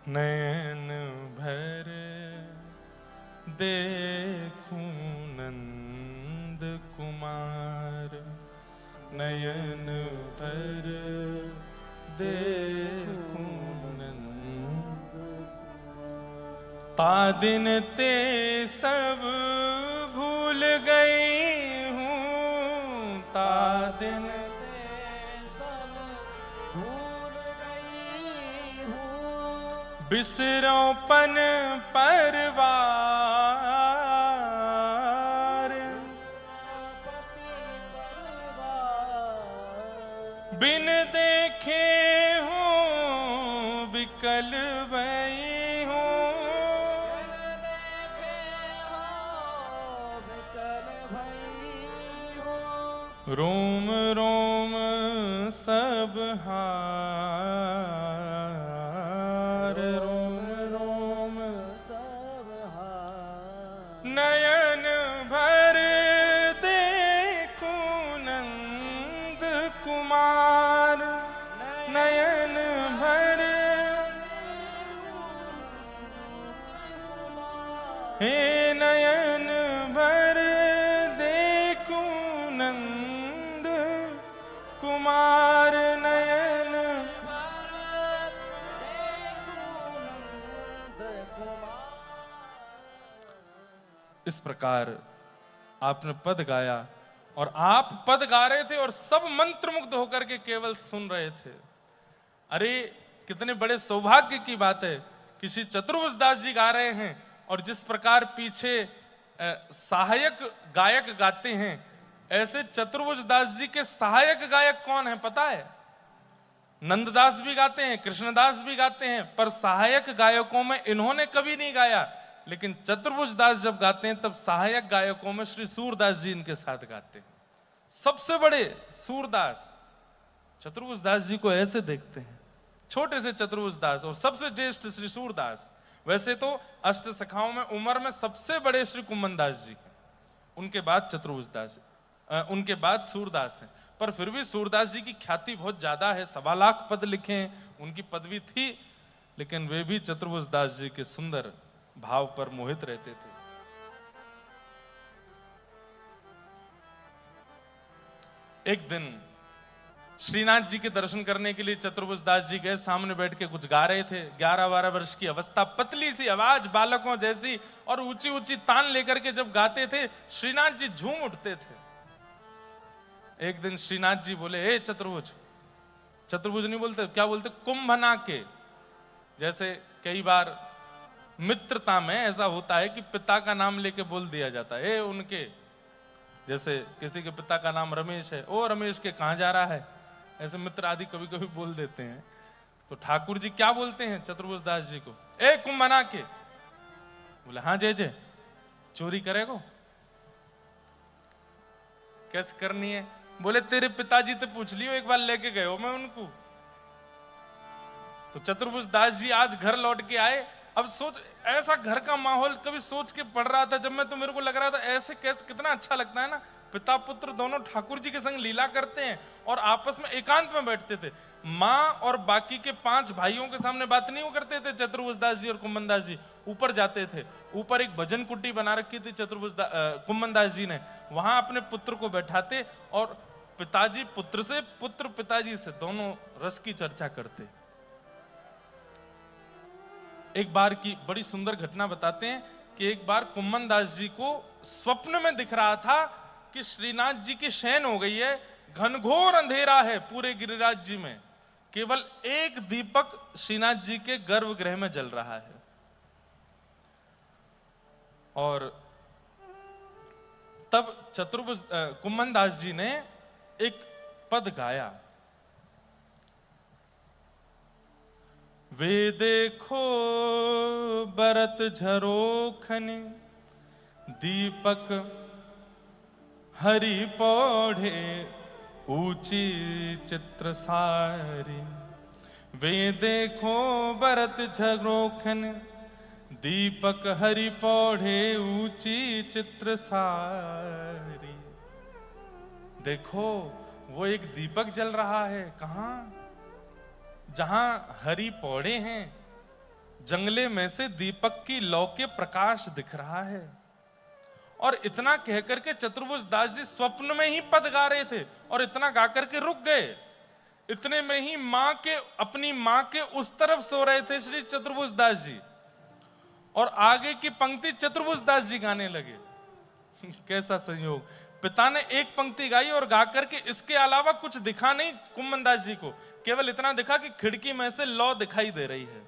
नयन भर देखूं नंद कुमार, नयन भर देखूं नंद। तादिन ते सब भूल गई हूँ, तादिन बिसरोपन परवार, बिन देखे हूँ विकल भई हूँ, रोम रोम सब हार, रोम रोम सब हार। नयन भर देखूं नंद कुमार, नयन भर हे नयन भर देखूं नंद कुमार, नयन इस प्रकार आपने पद गाया और आप पद गा रहे थे और सब मंत्रमुग्ध होकर के केवल सुन रहे थे। अरे कितने बड़े सौभाग्य की बात है, किसी चतुर्भुज दास जी गा रहे हैं और जिस प्रकार पीछे सहायक गायक गाते हैं, ऐसे चतुर्भुज दास जी के सहायक गायक कौन है पता है? नंददास भी गाते हैं, कृष्णदास भी गाते हैं, पर सहायक गायकों में इन्होंने कभी नहीं गाया। लेकिन चतुर्भुज दास जब गाते हैं तब सहायक गायकों में श्री सूरदास जी इनके साथ गाते हैं। सबसे बड़े सूरदास चतुर्भुज दास जी को ऐसे देखते हैं, छोटे से चतुर्भुज दास और सबसे ज्येष्ठ श्री सूरदास। वैसे तो अष्ट सखाओं में उम्र में सबसे बड़े श्री कुम्मन दास जी, उनके बाद चतुर्भुज दास, उनके बाद सूरदास है। पर फिर भी सूरदास जी की ख्याति बहुत ज्यादा है, 1.25 लाख पद लिखे हैं, उनकी पदवी थी, लेकिन वे भी चतुर्भुज दास जी के सुंदर भाव पर मोहित रहते थे। एक दिन श्रीनाथ जी के दर्शन करने के लिए चतुर्भुज दास जी गए, सामने बैठ के कुछ गा रहे थे। 11-12 वर्ष की अवस्था, पतली सी आवाज बालकों जैसी, और ऊंची ऊंची तान लेकर के जब गाते थे श्रीनाथ जी झूम उठते थे। एक दिन श्रीनाथ जी बोले, ए चतुर्भुज, चतुर्भुज नहीं बोलते, क्या बोलते, कुंभना के। जैसे कई बार मित्रता में ऐसा होता है कि पिता का नाम लेके बोल दिया जाता है, ए उनके, जैसे किसी के पिता का नाम रमेश है, ओ रमेश के कहां जा रहा है, ऐसे मित्र आदि कभी कभी बोल देते हैं। तो ठाकुर जी क्या बोलते हैं चतुर्भुज दास जी को, ए कुंभना के। बोले हाँ जय जय, चोरी करेगो, कैसे करनी है? बोले तेरे पिताजी तो पूछ लियो, एक बार लेके गए हो मैं उनको। तो चतुर्भुज दास जी आज घर लौट के आए। अब सोच, ऐसा घर का माहौल कभी सोच के पढ़ रहा था जब मैं, तो मेरे को लग रहा था ऐसे कितना अच्छा लगता है ना, पिता पुत्र दोनों ठाकुर जी के संग लीला करते हैं और आपस में एकांत में बैठते थे। माँ और बाकी के 5 भाइयों के सामने बात नहीं करते थे चतुर्भुज दास जी और कुम्मन दास जी। ऊपर जाते थे, ऊपर एक भजन कुटी बना रखी थी कुम्मन दास जी ने, वहां अपने पुत्र को बैठाते और पिताजी पुत्र से, पुत्र पिताजी से, दोनों रस की चर्चा करते। एक बार की बड़ी सुंदर घटना बताते हैं कि एक बार कुम्मन दास जी को स्वप्न में दिख रहा था कि श्रीनाथ जी की शयन हो गई है, घनघोर अंधेरा है पूरे गिरिराज जी में, केवल एक दीपक श्रीनाथ जी के गर्भगृह में जल रहा है। और तब चतुर्भुज कुम्मन दास जी ने एक पद गाया, वे देखो बरत झरोखन, दीपक हरि पौढ़े ऊंची चित्र सारी। वे देखो बरत झरोखन, दीपक हरि पौढ़े ऊंची चित्र सारी। देखो वो एक दीपक जल रहा है, कहां? जहां हरि पौड़े हैं, जंगले में से दीपक की लौ के प्रकाश दिख रहा है। और इतना कहकर के चतुर्भुज दास जी स्वप्न में ही पद गा रहे थे और इतना गा करके रुक गए। इतने में ही अपनी मां के उस तरफ सो रहे थे श्री चतुर्भुज दास जी, और आगे की पंक्ति चतुर्भुज दास जी गाने लगे। कैसा संयोग! पिता ने एक पंक्ति गाई और गा करके इसके अलावा कुछ दिखा नहीं कुम्भन दास जी को, केवल इतना दिखा कि खिड़की में से लौ दिखाई दे रही है,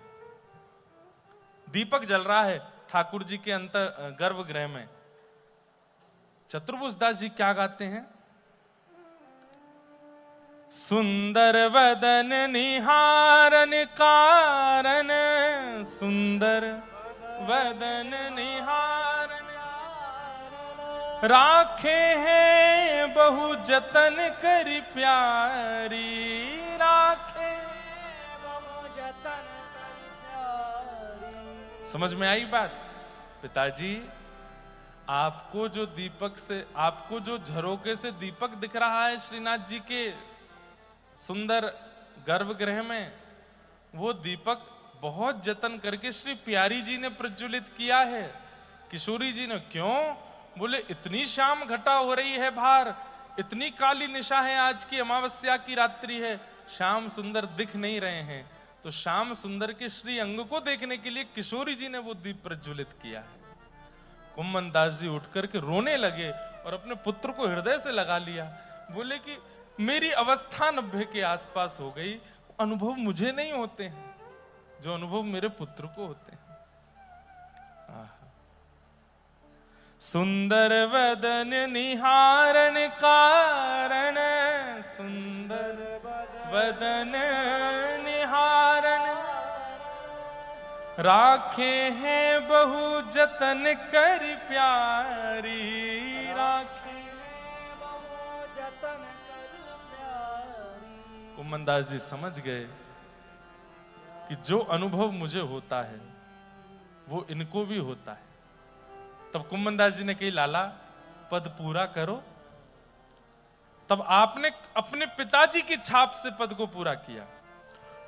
दीपक जल रहा है ठाकुर जी के अंतर गर्भगृह में। चतुर्भुज दास जी क्या गाते हैं? सुंदर वदन निहारन कारण, सुंदर वदन निहारन राखे हैं बहु जतन करी प्यारी, राखे बहु जतन करी प्यारी। समझ में आई बात? पिताजी, आपको जो दीपक से, आपको जो झरोके से दीपक दिख रहा है श्रीनाथ जी के सुंदर गर्भगृह में, वो दीपक बहुत जतन करके श्री प्यारी जी ने प्रज्वलित किया है, किशोरी जी ने। क्यों? बोले इतनी श्याम घटा हो रही है बाहर, इतनी काली निशा है, आज की अमावस्या की रात्रि है, श्याम सुंदर दिख नहीं रहे हैं, तो श्याम सुंदर के श्री अंग को देखने के लिए किशोरी जी ने वो दीप प्रज्वलित किया है। कुम्भन दास जी उठ करके रोने लगे और अपने पुत्र को हृदय से लगा लिया। बोले कि मेरी अवस्था 90 के आसपास हो गई, अनुभव मुझे नहीं होते हैं जो अनुभव मेरे पुत्र को होते हैं। सुंदर वदन निहारन कारण, सुंदर वदन निहारन राखे हैं बहु जतन कर प्यारी, राखे बहु जतन कर प्यारी। कुम्भन दास जी समझ गए कि जो अनुभव मुझे होता है वो इनको भी होता है। तब कुम्भन दास जी ने कही, लाला पद पूरा करो। तब आपने अपने पिताजी की छाप से पद को पूरा किया।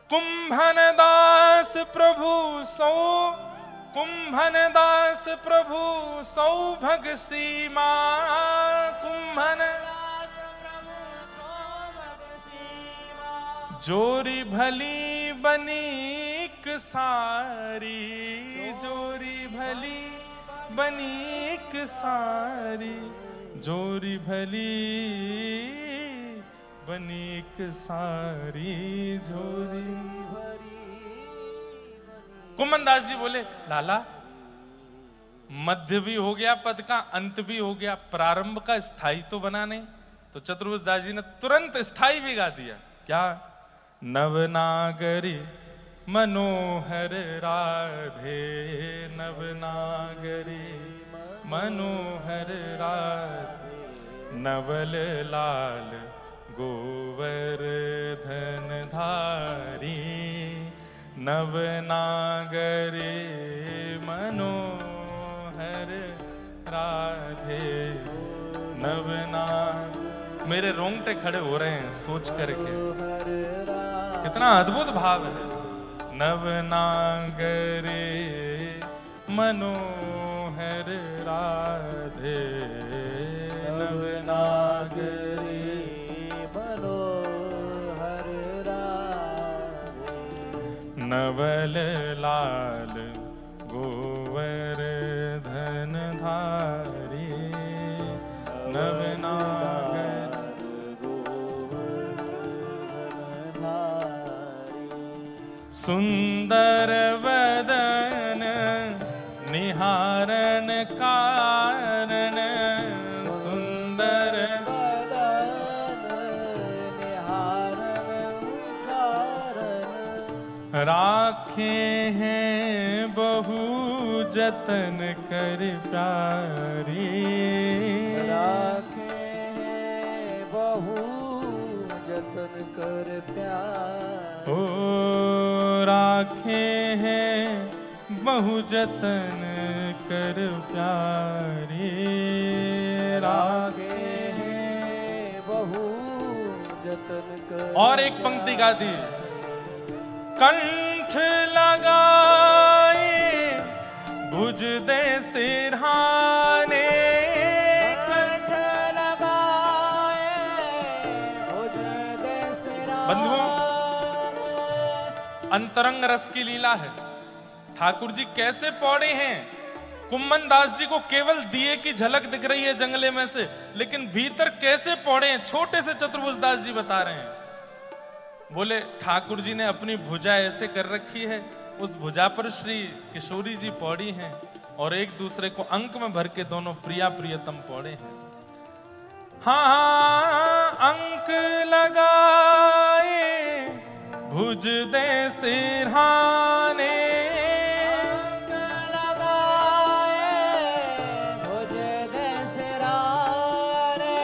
कुम्भन दास प्रभु सौ, कुम्भन दास प्रभु सौभग सीमा, कुम्भन दास प्रभु सौभग सीमा, जोरी भली बनीक सारी, जोरी भली बनीक सारी, जोरी भली बनीक सारी, जोरी भरी। कुम्भन दास जी बोले, लाला मध्य भी हो गया पद का, अंत भी हो गया, प्रारंभ का स्थाई तो बना नहीं। तो चतुर्भुज दास जी ने तुरंत स्थाई भी गा दिया। क्या? नवनागरी मनोहर राधे, नवनागरी मनोहर राधे, नवल लाल गोवर्धन धारी, नवनागरी मनोहर राधे, नवनाग। मेरे रोंगटे खड़े हो रहे हैं सोच करके, कितना अद्भुत भाव है। नवनागरी मनोहर राधे, नवनागरी मनोहर राधे, नवल लाल गोवर्धन धारी, नवनागर गोवर्धन धारी, सुंदर वदन निहारन कारण, सुंदर वदन निहारन कारण, राखे हैं बहु जतन कर प्यारी, राखे हैं बहु जतन कर प्यारी, ओ राखे हैं बहु जतन कर प्यारी, राखे हैं बहु जतन कर। और एक पंक्ति गा दी। कंठ लगा अंतरंग रस की लीला है। ठाकुर जी कैसे पौड़े हैं। कुम्मन दास जी को केवल दिए की झलक दिख रही है जंगले में से, लेकिन भीतर कैसे पौड़े हैं छोटे से चतुर्भुज दास जी बता रहे हैं। बोले ठाकुर जी ने अपनी भुजा ऐसे कर रखी है, उस भुजा पर श्री किशोरी जी पौड़ी हैं और एक दूसरे को अंक में भर के दोनों प्रिया प्रियतम पौड़े हैं। हाँ अंक लगाए भुज दे सिरहाने, अंक लगाए भुज दे सिरहाने,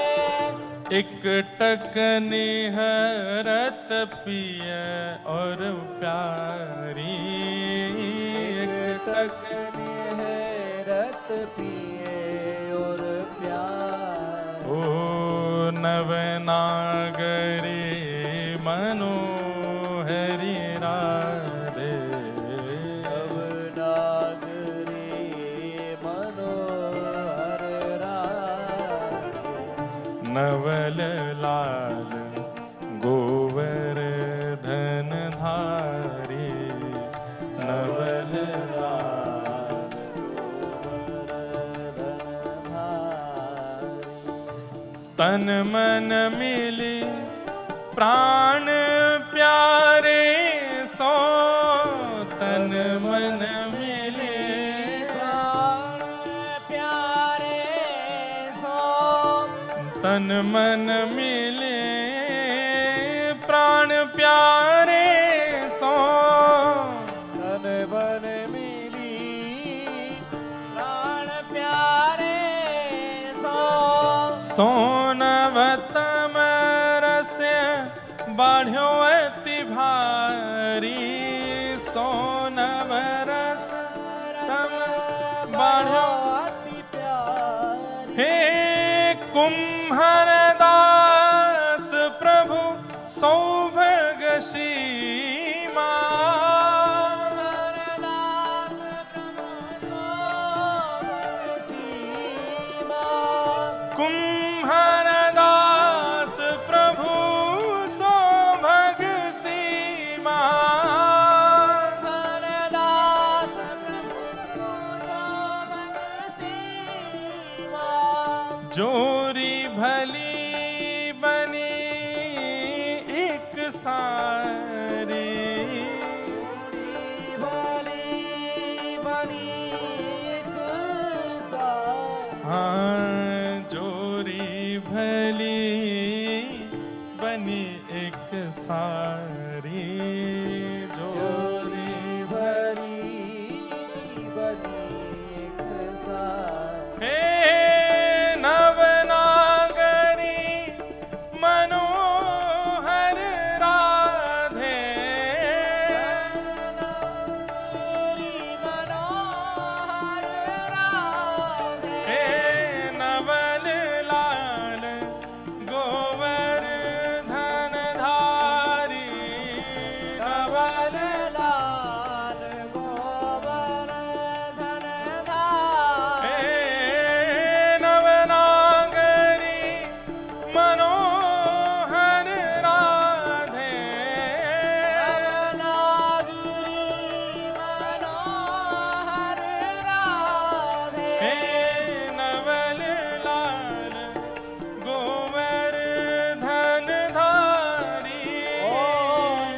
एक टक निहरत पिय और प्यारी, एक टक निहरत पिए और प्यार। ओ नवनागरी मनोहरी राधे, नवनागरी मनोहर राधे, नवल लाल गोवर्धन धारी, नवल लाल गोवर्धन धारी। तन मन मिली प्राण प्यारे सो, तन मन मिली प्राण प्यारे सो, तन मन मिले प्राण प्यारे सो, तन मन मिली प्राण प्यारे सो, सोनवतम रस बाढ़्यो अति भारी, सोनव रस तम बाढ़्यो अति प्यारी। हे कुम्हर दास प्रभु सौभाग्य सीमा, दास प्रभु सौभाग्य सीमा, कुम्हर दास प्रभु सौभाग्य सीमा, दास प्रभु सौभाग्य सीमा। जोरी भली बनी एक सारी, भली बनी एक सारी। हाँ जोरी भली बनी एक सारी, जोरी भली बनी एक सारी। हे नवनागरी मनोहर राधे, नवनागरी मनोहर राधे, हे नवल लाल गोवर्धन धारी, नवल लाल गोवर्धन धारी। हे नवनागरी मनोहर राधे, नवनागरी मनोहर राधे, हे नवल लाल गोवर्धन धारी, ओ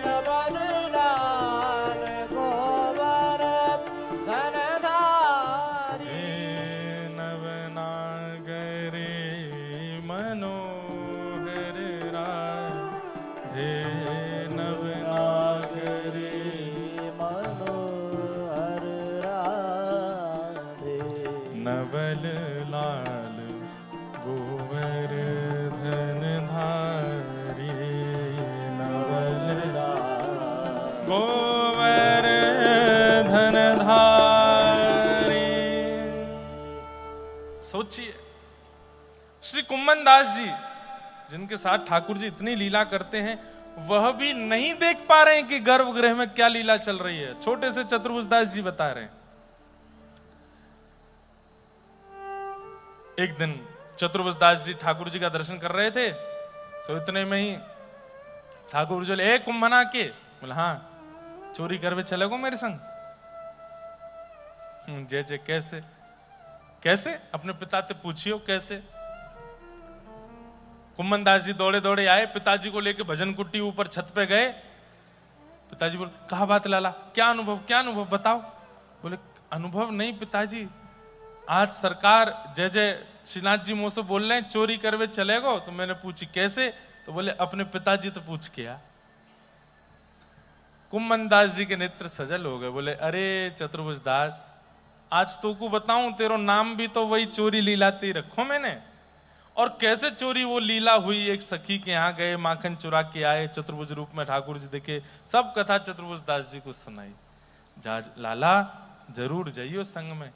नवल लाल गोवर्धन धारी। हे नवनागरी मनोहर राधे, नवनागरी मनोहर राधे, नवल लाल गोवर्धन धारी, नवल गोवर्धन धारी। सोचिए श्री कुम्मन दास जी जिनके साथ ठाकुर जी इतनी लीला करते हैं, वह भी नहीं देख पा रहे हैं कि गर्भगृह में क्या लीला चल रही है। छोटे से चतुर्भुज दास जी बता रहे हैं। एक दिन चतुर्भुज दास जी ठाकुर जी का दर्शन कर रहे थे, सो इतने में ही ठाकुर जी बोले, ए कुंभना के? बोले हाँ। चोरी करवे चलेगो मेरे संग? जय जय कैसे कैसे अपने पिता से पूछियो कैसे। कुम्मन दास जी दौड़े दौड़े आए, पिताजी को लेके भजन कुट्टी ऊपर छत पे गए। पिताजी बोले कहा बात लाला, क्या अनुभव बताओ। बोले अनुभव नहीं पिताजी, आज सरकार जय जय श्रीनाथ जी मुझसे बोल रहे हैं चोरी करवे चलेगो। तो मैंने पूछी कैसे, तो बोले अपने पिताजी तो पूछ के आ। कुम्मन दास जी के नेत्र सजल हो गए, बोले अरे चतुर्भुज दास, आज तो को बताऊं तेरो नाम भी तो वही चोरी लीलाती रखो मैंने। और कैसे चोरी वो लीला हुई, एक सखी के यहाँ गए, माखन चुरा के आए, चतुर्भुज रूप में ठाकुर जी देखे, सब कथा चतुर्भुज दास जी को सुनाई। जा लाला जरूर जाइयो संग में,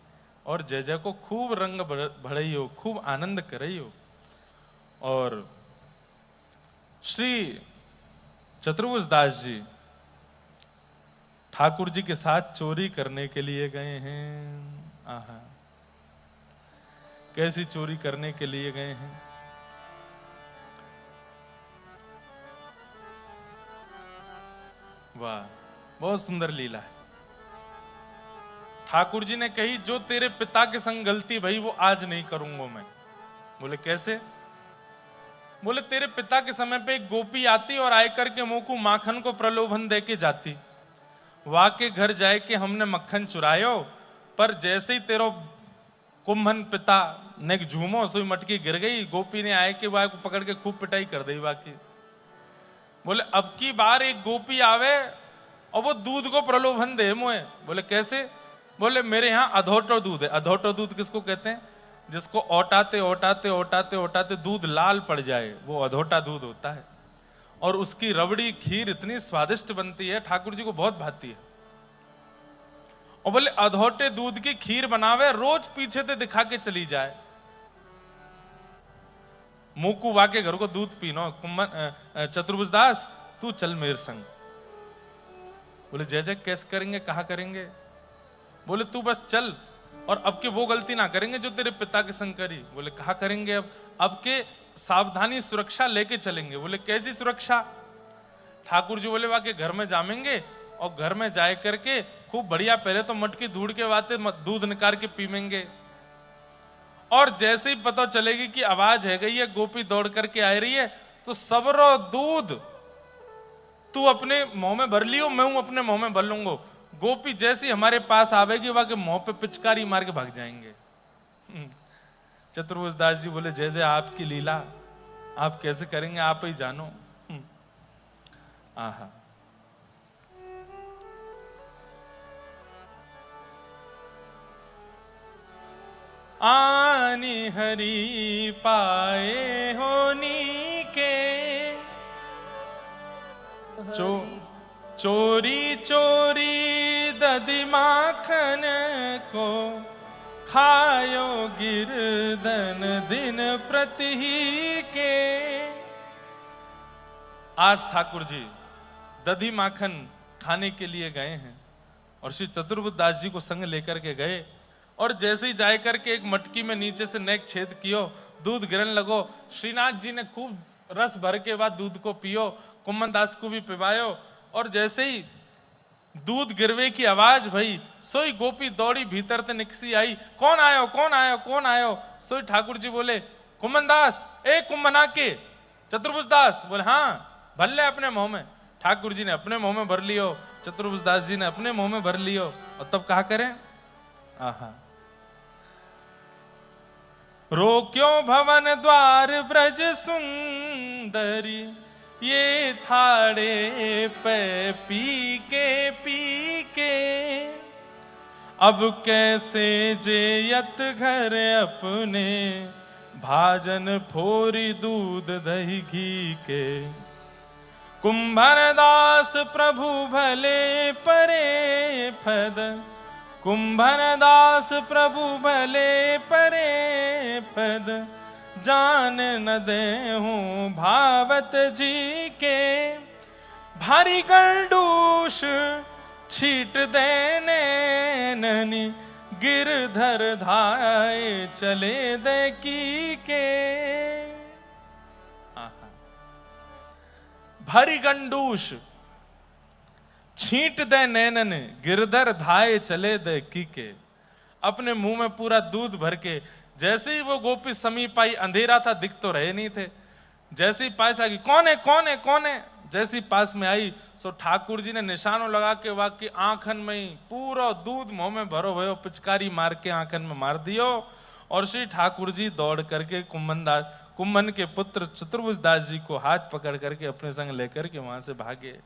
और जय जय को खूब रंग भड़इयो, खूब आनंद करइयो। और श्री चतुर्भुज दास जी ठाकुर जी के साथ चोरी करने के लिए गए हैं। आहा, कैसी चोरी करने के लिए गए हैं। वाह, बहुत सुंदर लीला है। ठाकुर जी ने कही जो तेरे पिता के संग गलती भई वो आज नहीं करूंगा मैं। बोले कैसे? बोले तेरे पिता के समय पे एक गोपी आती और आयकर के मुंह को माखन को प्रलोभन दे के जाती, वहां के घर जाए के हमने मक्खन चुरायो, पर जैसे ही तेरो कुंभन पिता ने झूमो सोई मटकी गिर गई, गोपी ने आए के वह को पकड़ के खूब पिटाई कर दी बाकी। बोले अब की बार एक गोपी आवे और वो दूध को प्रलोभन दे मुझे। बोले कैसे? बोले मेरे यहाँ अधोटो दूध है। अधोटो दूध किसको कहते हैं? जिसको ओटाते ओटाते ओटाते ओटाते दूध लाल पड़ जाए, वो अधोटा दूध होता है। और उसकी रबड़ी खीर इतनी स्वादिष्ट बनती है, ठाकुर जी को बहुत भाती है। और बोले अधोटे दूध की खीर बनावे, रोज पीछे से दिखा के चली जाए, मुकू वाके घर को दूध पीनो। चतुर्भुज दास तू चल मेरे संग। बोले जय जय कैसे करेंगे, कहा करेंगे? बोले तू बस चल, और अब के वो गलती ना करेंगे जो तेरे पिता के संग करी। बोले कहा करेंगे? अब के सावधानी सुरक्षा लेके चलेंगे। बोले कैसी सुरक्षा? ठाकुर जी बोले वाके घर में जामेंगे, और घर में जाए करके खूब बढ़िया पहले तो मटकी ढूंढ के वाते दूध निकाल के पीमेंगे, और जैसे ही पता चलेगी कि आवाज है गई है, गोपी दौड़ करके आ रही है, तो सबरो दूध तू अपने मुंह में भर लियो, मैं हूं अपने मुंह में भर लूंगा। गोपी जैसी हमारे पास आवेगी वहां के मुंह पे पिचकारी मार के भाग जाएंगे। चतुर्भुज दास जी बोले जय जय आपकी लीला, आप कैसे करेंगे आप ही जानो। आहा, आनी हरि पाए होनी के, चोरी चोरी दधि माखन को, खायो गिरधन दिन प्रति के। आज ठाकुर जी दधि माखन खाने के लिए गए हैं, और श्री चतुर्भुज दास जी को संग लेकर के गए, और जैसे ही जाए करके एक मटकी में नीचे से नेक छेद कियो, दूध गिरन लगो। श्रीनाथ जी ने खूब रस भर के बाद दूध को पियो, कुम्मन दास को भी पिवायो, और जैसे ही दूध गिरवे की आवाज भई, सोई गोपी दौड़ी भीतर से निकसी आई, कौन आयो कौन आयो कौन आयो। सोई ठाकुर जी बोले कुम्मन दास, ए कुम्मना के चतुर्भुज दास। बोले हाँ भर ले अपने मुंह में। ठाकुर जी ने अपने मुंह में भर लियो, चतुर्भुज दास जी ने अपने मुंह में भर लियो, और तब कहा करें? आहा, रोक्यो भवन द्वार ब्रज सुंदरी, ये थाड़े पे पी के, अब कैसे जेयत घर अपने, भाजन फोरी दूध दही घी के। कुंभन दास प्रभु भले परे फद, कुंभन दास प्रभु भले परे पद, जान न देहूं भावत जी के। भारी गंडूष छीट देने ननी, गिरधर धाए चले देखी के। भारी गंडूष छींट दे नैनन गिरधर धाये चले दे कीके। अपने मुंह में पूरा दूध भर के जैसे ही वो गोपी समीप आई, अंधेरा था, दिख तो रहे नहीं थे, जैसे ही पास आ गई, कौन है कौन है कौन है, जैसे ही पास में आई सो ठाकुर जी ने निशानों लगा के वाकई आंखन में ही पूरा दूध मुंह में भरो भयो, पिचकारी मार के आंखन में मार दियो। और श्री ठाकुर जी दौड़ करके कुम्भन के पुत्र चतुर्भुज दास जी को हाथ पकड़ करके अपने संग लेकर के वहां से भागे।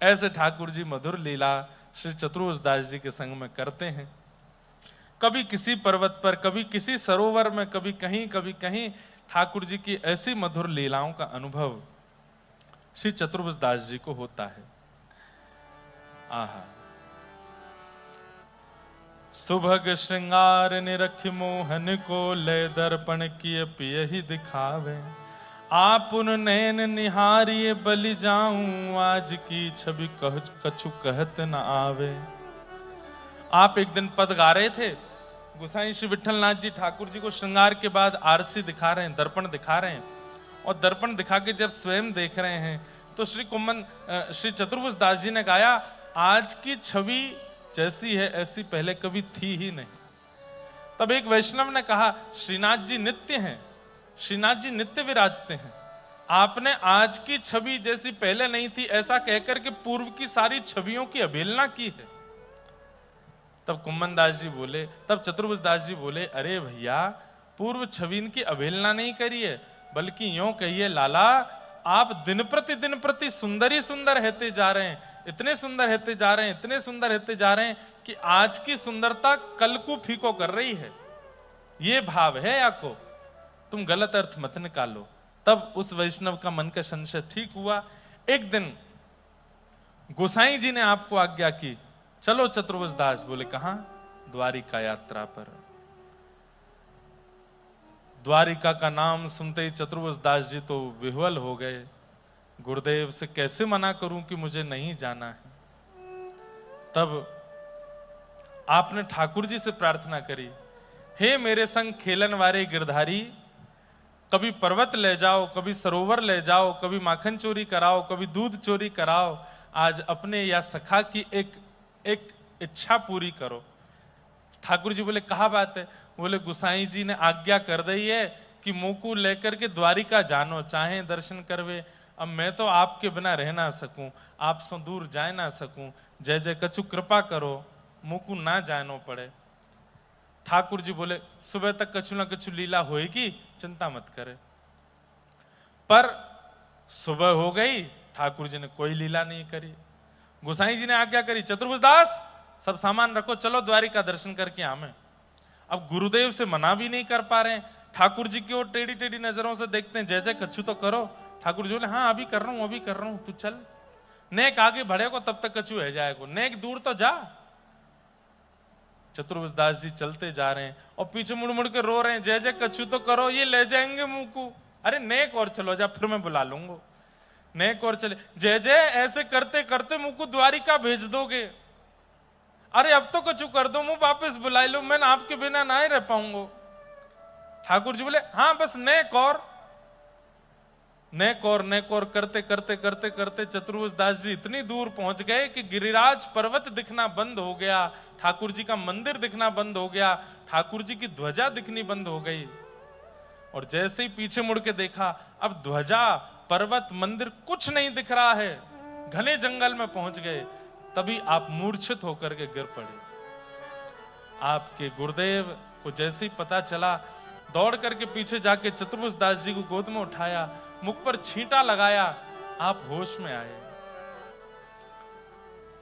ऐसे ठाकुर जी मधुर लीला श्री चतुर्भुज दास जी के संग में करते हैं। कभी किसी पर्वत पर, कभी किसी सरोवर में, कभी कहीं ठाकुर जी की ऐसी मधुर लीलाओं का अनुभव श्री चतुर्भुज दास जी को होता है। आहा। सुभग श्रृंगार निरख मोहन को ले दर्पण किए पिय ही दिखावे। आप उन नैन निहारिए बलि जाऊं आज की छवि कछु कहत न आवे। आप एक दिन पद गा रहे थे, गोसाई श्री विठलनाथ जी ठाकुर जी को श्रृंगार के बाद आरसी दिखा रहे हैं, दर्पण दिखा रहे हैं, और दर्पण दिखा के जब स्वयं देख रहे हैं तो श्री चतुर्भुज दास जी ने गाया, आज की छवि जैसी है ऐसी पहले कभी थी ही नहीं। तब एक वैष्णव ने कहा, श्रीनाथ जी नित्य हैं, श्रीनाथ जी नित्य विराजते हैं, आपने आज की छवि जैसी पहले नहीं थी ऐसा कहकर के पूर्व की सारी छवियों की अवहेलना की है। तब कुम्भन दास जी बोले, तब चतुर्भुज दास जी बोले, अरे भैया पूर्व छवि की अवहेलना नहीं करिए, बल्कि यूं कहिए लाला, आप दिन प्रति सुंदर ही सुंदर रहते जा रहे हैं, इतने सुंदर रहते जा रहे हैं, इतने सुंदर रहते जा रहे हैं कि आज की सुंदरता कल को फीको कर रही है। ये भाव है आपको, तुम गलत अर्थ मत निकालो। तब उस वैष्णव का मन का संशय ठीक हुआ। एक दिन गोसाई जी ने आपको आज्ञा की, चलो चतुर्भुज दास। बोले कहां? द्वारिका यात्रा पर। द्वारिका का नाम सुनते ही चतुर्भुज दास जी तो विह्वल हो गए, गुरुदेव से कैसे मना करूं कि मुझे नहीं जाना है। तब आपने ठाकुर जी से प्रार्थना करी, हे मेरे संग खेलन वाले गिरधारी, कभी पर्वत ले जाओ, कभी सरोवर ले जाओ, कभी माखन चोरी कराओ, कभी दूध चोरी कराओ, आज अपने या सखा की एक इच्छा पूरी करो। ठाकुर जी बोले कहा बात है? बोले गुसाई जी ने आज्ञा कर दी है कि मुकु लेकर के द्वारिका जानो, चाहे दर्शन करवे। अब मैं तो आपके बिना रह ना सकूं, आप सो दूर जा ना सकूं, जय जय कछु कृपा करो, मुकु ना जानो पड़े। ठाकुर जी बोले सुबह तक कछु ना कछु लीला होएगी, चिंता मत करे। पर सुबह हो गई, ठाकुर जी ने कोई लीला नहीं करी। गोसाई जी ने आज्ञा करी, चतुर्भुज दास सब सामान रखो, चलो द्वारिका दर्शन करके आवे। अब गुरुदेव से मना भी नहीं कर पा रहे हैं, ठाकुर जी की ओर टेढ़ी टेढ़ी नजरों से देखते हैं, जय जय कछु तो करो। ठाकुर जी बोले हाँ अभी कर रहा हूं, अभी कर रहा हूं, तू चल, नेक आगे बढ़ेगा तब तक कछु है जाएगा, नेक दूर तो जा। चतुर्भुज दास जी चलते जा रहे हैं और पीछे मुड़ मुड़ के रो रहे हैं, जय जय कछु तो करो, ये ले जाएंगे मुंह को। अरे नेक और चलो जा, फिर मैं बुला लूंगा। नेक और चले, जय जय ऐसे करते करते मुंह को द्वारिका भेज दोगे। अरे अब तो कछु कर दो, मुंह वापस बुला लो, मैं आपके बिना ना ही रह पाऊंगा। ठाकुर जी बोले हाँ बस नेक और करते करते करते करते चतुर्भुज दास जी इतनी दूर पहुंच गए कि गिरिराज पर्वत दिखना बंद हो गया, ठाकुर जी का मंदिर दिखना बंद हो गया, ठाकुर जी की ध्वजा दिखनी बंद हो गई। और जैसे ही पीछे मुड़ के देखा, अब ध्वजा पर्वत मंदिर कुछ नहीं दिख रहा है, घने जंगल में पहुंच गए। तभी आप मूर्छित होकर के गिर पड़े। आपके गुरुदेव को जैसे ही पता चला, दौड़ करके पीछे जाके चतुर्भुज दास जी को गोद में उठाया, मुख पर छींटा लगाया, आप होश में आए।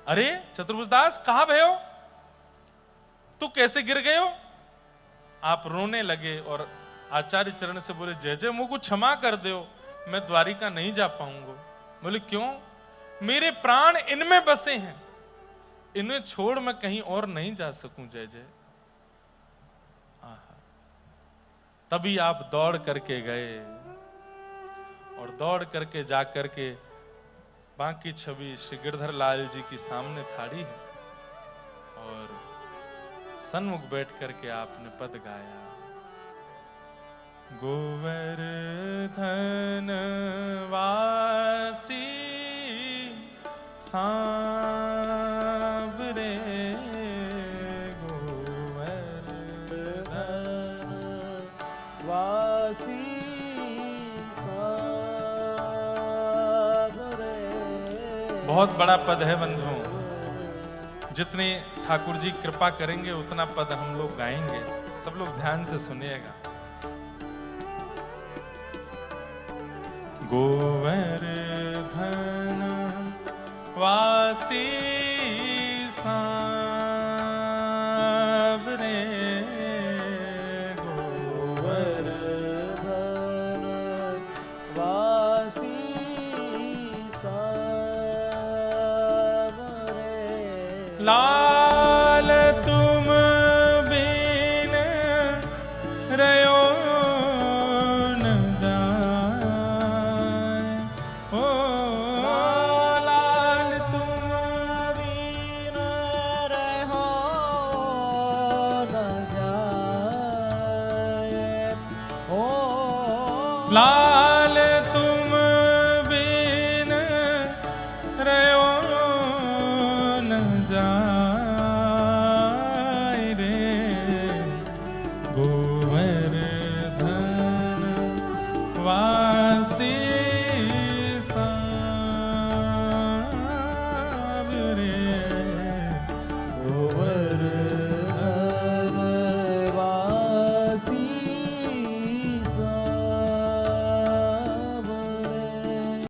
अरे चतुर्भुज दास कहां भयो, तू कैसे गिर गए हो? आप रोने लगे और आचार्य चरण से बोले, जय जय मुझको क्षमा कर दो, मैं द्वारिका नहीं जा पाऊंगा। बोले क्यों? मेरे प्राण इनमें बसे हैं, इन्हें छोड़ मैं कहीं और नहीं जा सकूं। जय जय। तभी आप दौड़ करके गए और दौड़ करके जा करके बाकी छवि श्री गिरधर लाल जी की सामने थाड़ी है और सन्मुख बैठ करके आपने पद गाया, गोवर्धन वासी सा बहुत बड़ा पद है बंधुओं, जितनी ठाकुर जी कृपा करेंगे उतना पद हम लोग गाएंगे। सब लोग ध्यान से सुनिएगा। गोवर्धन वासी सांवरे, गोवर्धन वासी सांवरे, लाल तुम बिन रयो न जाए। ओ लाल तुम बिन रहो न जाए। ओ लाल तुम बिन रयो न जाए।